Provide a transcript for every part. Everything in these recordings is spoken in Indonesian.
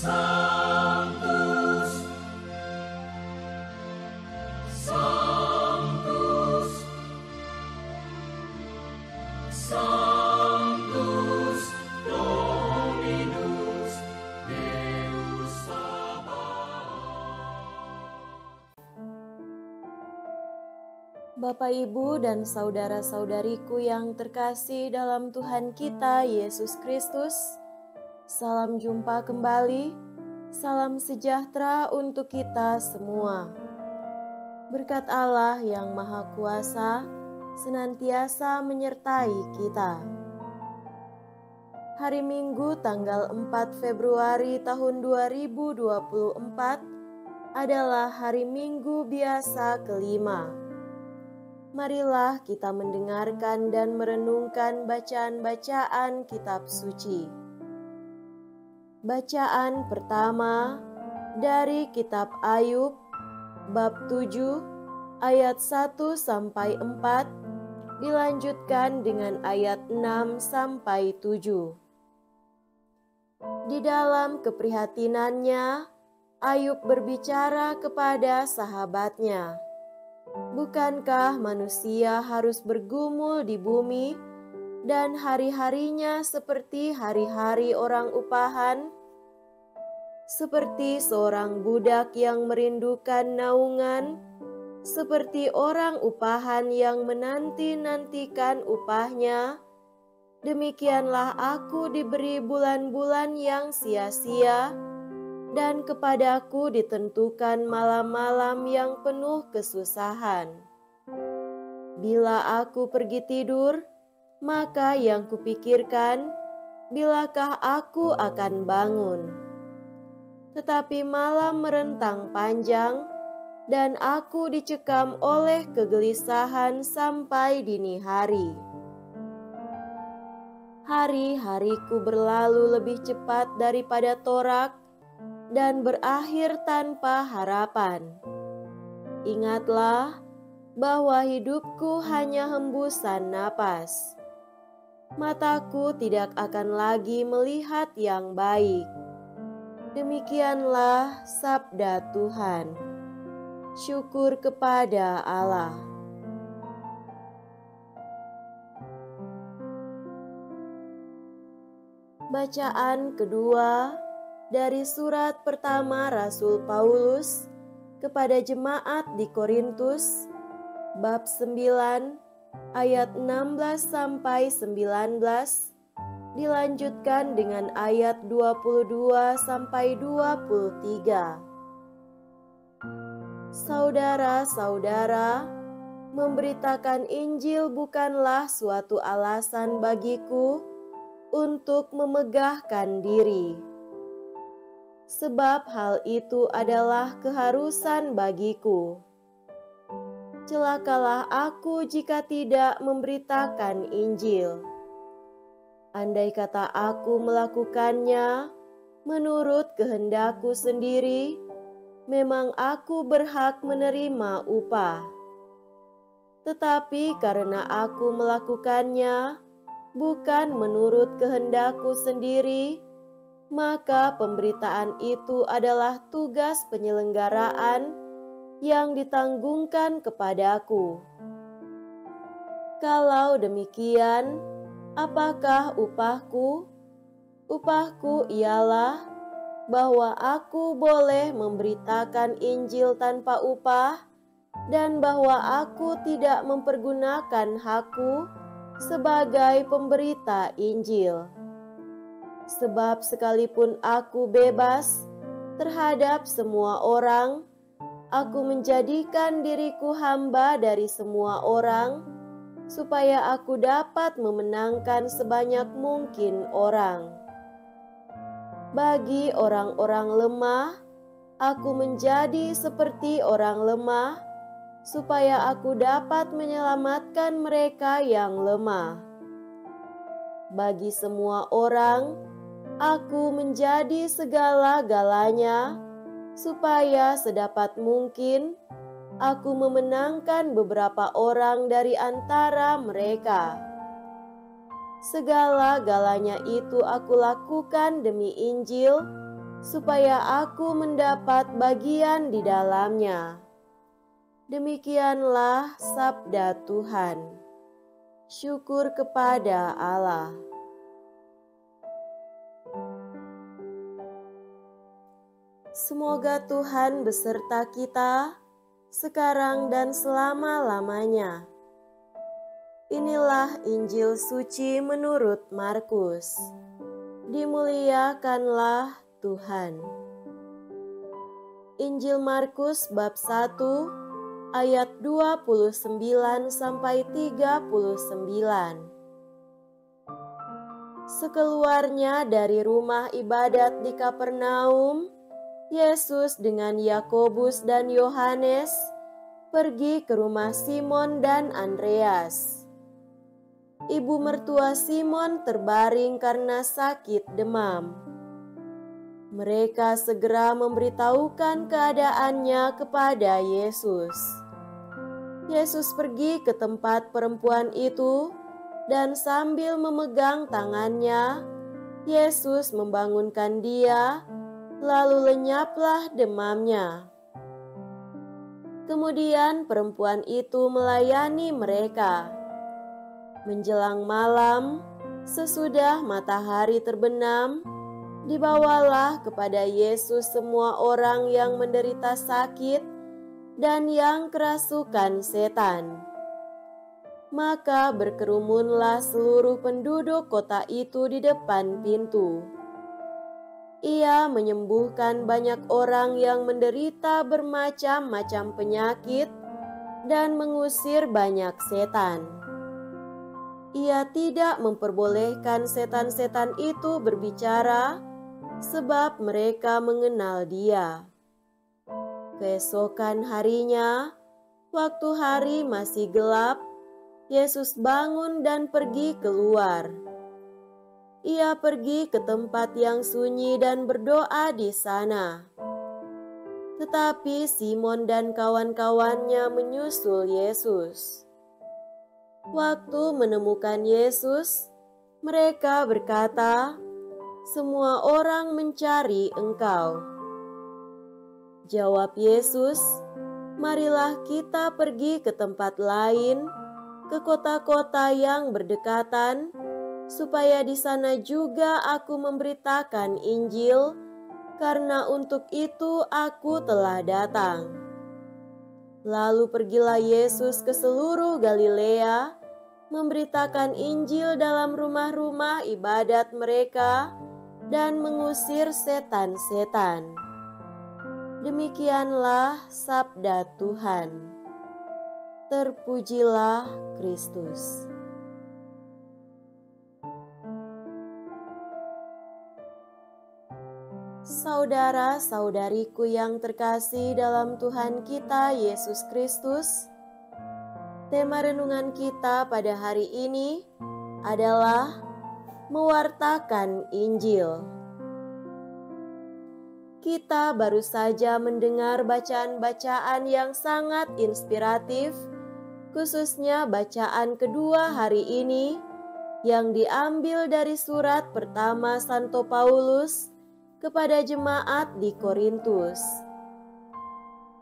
Sanctus, Sanctus, Sanctus Dominus Deus Sabaoth. Bapak, Ibu, dan saudara-saudariku yang terkasih dalam Tuhan kita Yesus Kristus, salam jumpa kembali, salam sejahtera untuk kita semua. Berkat Allah yang Maha Kuasa senantiasa menyertai kita. Hari Minggu tanggal 4 Februari tahun 2024 adalah hari Minggu biasa kelima. Marilah kita mendengarkan dan merenungkan bacaan-bacaan kitab suci. Bacaan pertama dari kitab Ayub bab 7 ayat 1 sampai 4 dilanjutkan dengan ayat 6 sampai 7. Di dalam keprihatinannya, Ayub berbicara kepada sahabatnya, "Bukankah manusia harus bergumul di bumi dan hari-harinya seperti hari-hari orang upahan? Seperti seorang budak yang merindukan naungan, seperti orang upahan yang menanti-nantikan upahnya, demikianlah aku diberi bulan-bulan yang sia-sia, dan kepadaku ditentukan malam-malam yang penuh kesusahan. Bila aku pergi tidur, maka yang kupikirkan, bilakah aku akan bangun? Tetapi malam merentang panjang, dan aku dicekam oleh kegelisahan sampai dini hari. Hari-hariku berlalu lebih cepat daripada torak, dan berakhir tanpa harapan. Ingatlah bahwa hidupku hanya hembusan napas. Mataku tidak akan lagi melihat yang baik." Demikianlah sabda Tuhan. Syukur kepada Allah. Bacaan kedua dari surat pertama Rasul Paulus kepada jemaat di Korintus, bab 9 ayat 16 sampai 19, dilanjutkan dengan ayat 22 sampai 23. Saudara-saudara, memberitakan Injil bukanlah suatu alasan bagiku untuk memegahkan diri. Sebab hal itu adalah keharusan bagiku. Celakalah aku jika tidak memberitakan Injil. Andai kata aku melakukannya menurut kehendakku sendiri, memang aku berhak menerima upah. Tetapi karena aku melakukannya bukan menurut kehendakku sendiri, maka pemberitaan itu adalah tugas penyelenggaraan yang ditanggungkan kepadaku. Kalau demikian, apakah upahku? Upahku ialah bahwa aku boleh memberitakan Injil tanpa upah, dan bahwa aku tidak mempergunakan hakku sebagai pemberita Injil. Sebab sekalipun aku bebas terhadap semua orang, aku menjadikan diriku hamba dari semua orang, supaya aku dapat memenangkan sebanyak mungkin orang. Bagi orang-orang lemah, aku menjadi seperti orang lemah, supaya aku dapat menyelamatkan mereka yang lemah. Bagi semua orang, aku menjadi segala-galanya, supaya sedapat mungkin aku memenangkan beberapa orang dari antara mereka. Segala-galanya itu aku lakukan demi Injil, supaya aku mendapat bagian di dalamnya. Demikianlah sabda Tuhan. Syukur kepada Allah. Semoga Tuhan beserta kita sekarang dan selama-lamanya. Inilah Injil suci menurut Markus. Dimuliakanlah Tuhan. Injil Markus bab 1 ayat 29 sampai 39. Sekeluarnya dari rumah ibadat di Kapernaum, Yesus dengan Yakobus dan Yohanes pergi ke rumah Simon dan Andreas. Ibu mertua Simon terbaring karena sakit demam. Mereka segera memberitahukan keadaannya kepada Yesus. Yesus pergi ke tempat perempuan itu dan sambil memegang tangannya, Yesus membangunkan dia, lalu lenyaplah demamnya. Kemudian perempuan itu melayani mereka. Menjelang malam, sesudah matahari terbenam, dibawalah kepada Yesus semua orang yang menderita sakit dan yang kerasukan setan. Maka berkerumunlah seluruh penduduk kota itu di depan pintu. Ia menyembuhkan banyak orang yang menderita bermacam-macam penyakit dan mengusir banyak setan. Ia tidak memperbolehkan setan-setan itu berbicara, sebab mereka mengenal Dia. Keesokan harinya, waktu hari masih gelap, Yesus bangun dan pergi keluar. Ia pergi ke tempat yang sunyi dan berdoa di sana. Tetapi Simon dan kawan-kawannya menyusul Yesus. Waktu menemukan Yesus, mereka berkata, "Semua orang mencari Engkau." Jawab Yesus, "Marilah kita pergi ke tempat lain, ke kota-kota yang berdekatan, supaya di sana juga aku memberitakan Injil, karena untuk itu aku telah datang." Lalu pergilah Yesus ke seluruh Galilea, memberitakan Injil dalam rumah-rumah ibadat mereka, dan mengusir setan-setan. Demikianlah sabda Tuhan. Terpujilah Kristus. Saudara-saudariku yang terkasih dalam Tuhan kita Yesus Kristus, tema renungan kita pada hari ini adalah mewartakan Injil. Kita baru saja mendengar bacaan-bacaan yang sangat inspiratif, khususnya bacaan kedua hari ini yang diambil dari surat pertama Santo Paulus kepada jemaat di Korintus.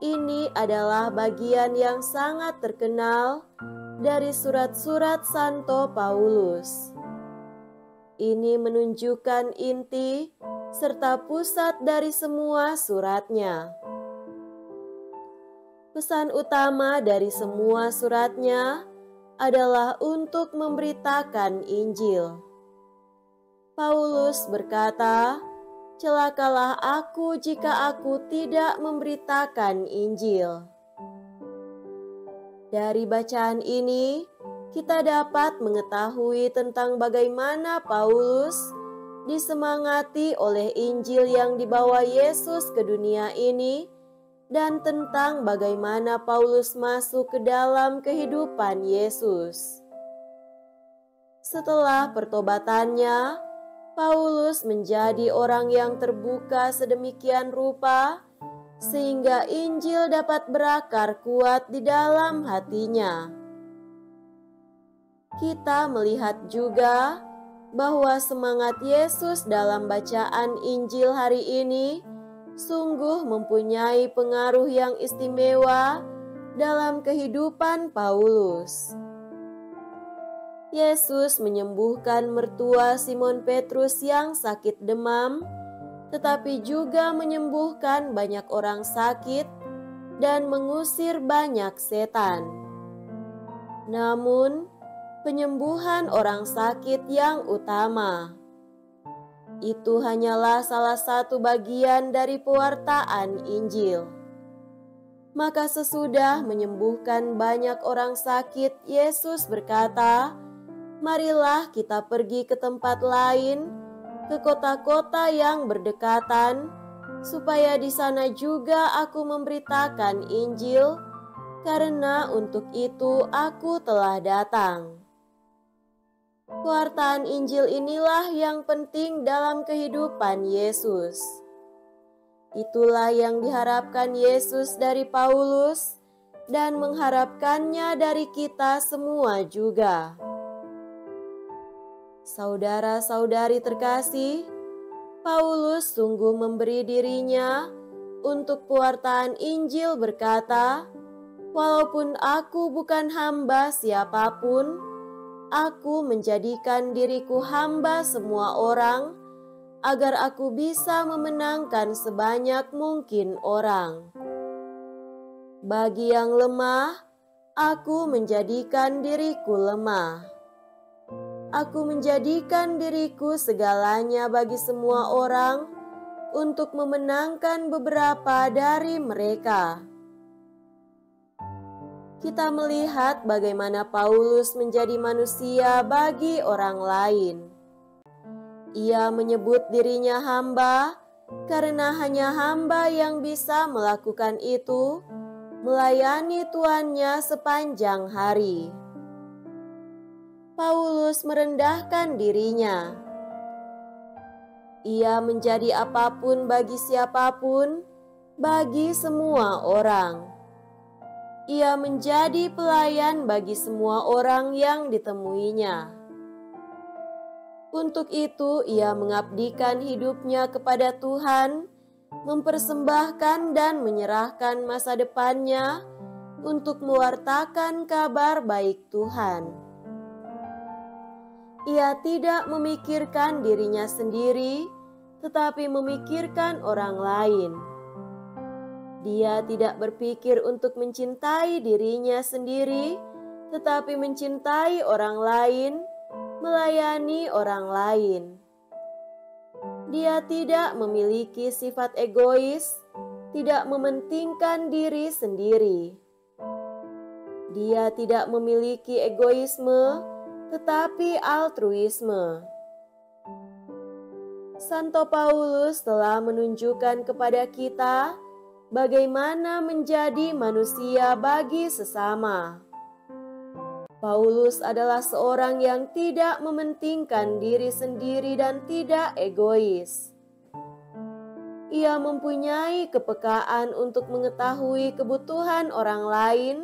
Ini adalah bagian yang sangat terkenal dari surat-surat Santo Paulus. Ini menunjukkan inti serta pusat dari semua suratnya. Pesan utama dari semua suratnya adalah untuk memberitakan Injil. Paulus berkata, "Celakalah aku jika aku tidak memberitakan Injil." Dari bacaan ini, kita dapat mengetahui tentang bagaimana Paulus disemangati oleh Injil yang dibawa Yesus ke dunia ini, dan tentang bagaimana Paulus masuk ke dalam kehidupan Yesus. Setelah pertobatannya, Paulus menjadi orang yang terbuka sedemikian rupa sehingga Injil dapat berakar kuat di dalam hatinya. Kita melihat juga bahwa semangat Yesus dalam bacaan Injil hari ini sungguh mempunyai pengaruh yang istimewa dalam kehidupan Paulus. Yesus menyembuhkan mertua Simon Petrus yang sakit demam, tetapi juga menyembuhkan banyak orang sakit dan mengusir banyak setan. Namun, penyembuhan orang sakit yang utama itu hanyalah salah satu bagian dari pewartaan Injil. Maka sesudah menyembuhkan banyak orang sakit, Yesus berkata, "Marilah kita pergi ke tempat lain, ke kota-kota yang berdekatan, supaya di sana juga aku memberitakan Injil, karena untuk itu aku telah datang." Pewartaan Injil inilah yang penting dalam kehidupan Yesus. Itulah yang diharapkan Yesus dari Paulus dan mengharapkannya dari kita semua juga. Saudara-saudari terkasih, Paulus sungguh memberi dirinya untuk pewartaan Injil berkata, "Walaupun aku bukan hamba siapapun, aku menjadikan diriku hamba semua orang, agar aku bisa memenangkan sebanyak mungkin orang. Bagi yang lemah, aku menjadikan diriku lemah. Aku menjadikan diriku segalanya bagi semua orang untuk memenangkan beberapa dari mereka." Kita melihat bagaimana Paulus menjadi manusia bagi orang lain. Ia menyebut dirinya hamba karena hanya hamba yang bisa melakukan itu, melayani tuannya sepanjang hari. Paulus merendahkan dirinya. Ia menjadi apapun bagi siapapun, bagi semua orang. Ia menjadi pelayan bagi semua orang yang ditemuinya. Untuk itu, ia mengabdikan hidupnya kepada Tuhan, mempersembahkan dan menyerahkan masa depannya untuk mewartakan kabar baik Tuhan. Ia tidak memikirkan dirinya sendiri, tetapi memikirkan orang lain. Dia tidak berpikir untuk mencintai dirinya sendiri, tetapi mencintai orang lain, melayani orang lain. Dia tidak memiliki sifat egois, tidak mementingkan diri sendiri. Dia tidak memiliki egoisme, tetapi altruisme. Santo Paulus telah menunjukkan kepada kita bagaimana menjadi manusia bagi sesama. Paulus adalah seorang yang tidak mementingkan diri sendiri dan tidak egois. Ia mempunyai kepekaan untuk mengetahui kebutuhan orang lain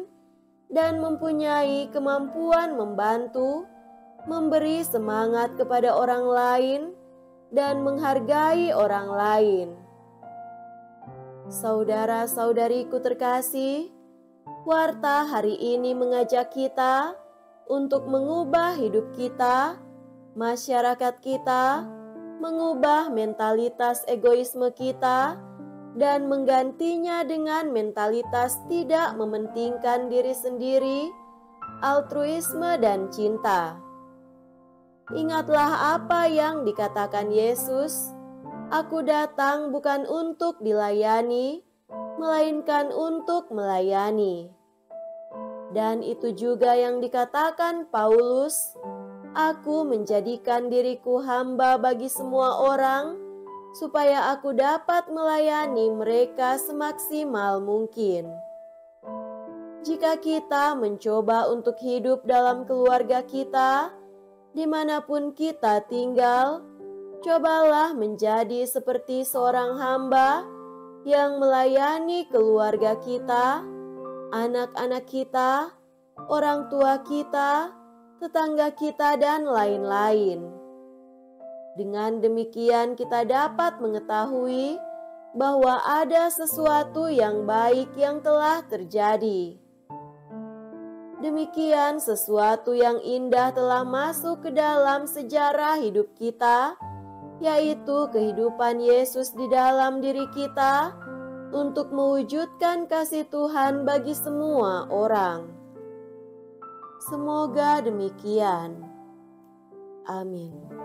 dan mempunyai kemampuan membantu, memberi semangat kepada orang lain, dan menghargai orang lain. Saudara-saudariku terkasih, warta hari ini mengajak kita untuk mengubah hidup kita, masyarakat kita, mengubah mentalitas egoisme kita, dan menggantinya dengan mentalitas tidak mementingkan diri sendiri, altruisme, dan cinta. Ingatlah apa yang dikatakan Yesus, "Aku datang bukan untuk dilayani, melainkan untuk melayani." Dan itu juga yang dikatakan Paulus, "Aku menjadikan diriku hamba bagi semua orang, supaya aku dapat melayani mereka semaksimal mungkin." Jika kita mencoba untuk hidup dalam keluarga kita, dimanapun kita tinggal, cobalah menjadi seperti seorang hamba yang melayani keluarga kita, anak-anak kita, orang tua kita, tetangga kita, dan lain-lain. Dengan demikian kita dapat mengetahui bahwa ada sesuatu yang baik yang telah terjadi. Demikian sesuatu yang indah telah masuk ke dalam sejarah hidup kita, yaitu kehidupan Yesus di dalam diri kita untuk mewujudkan kasih Tuhan bagi semua orang. Semoga demikian. Amin.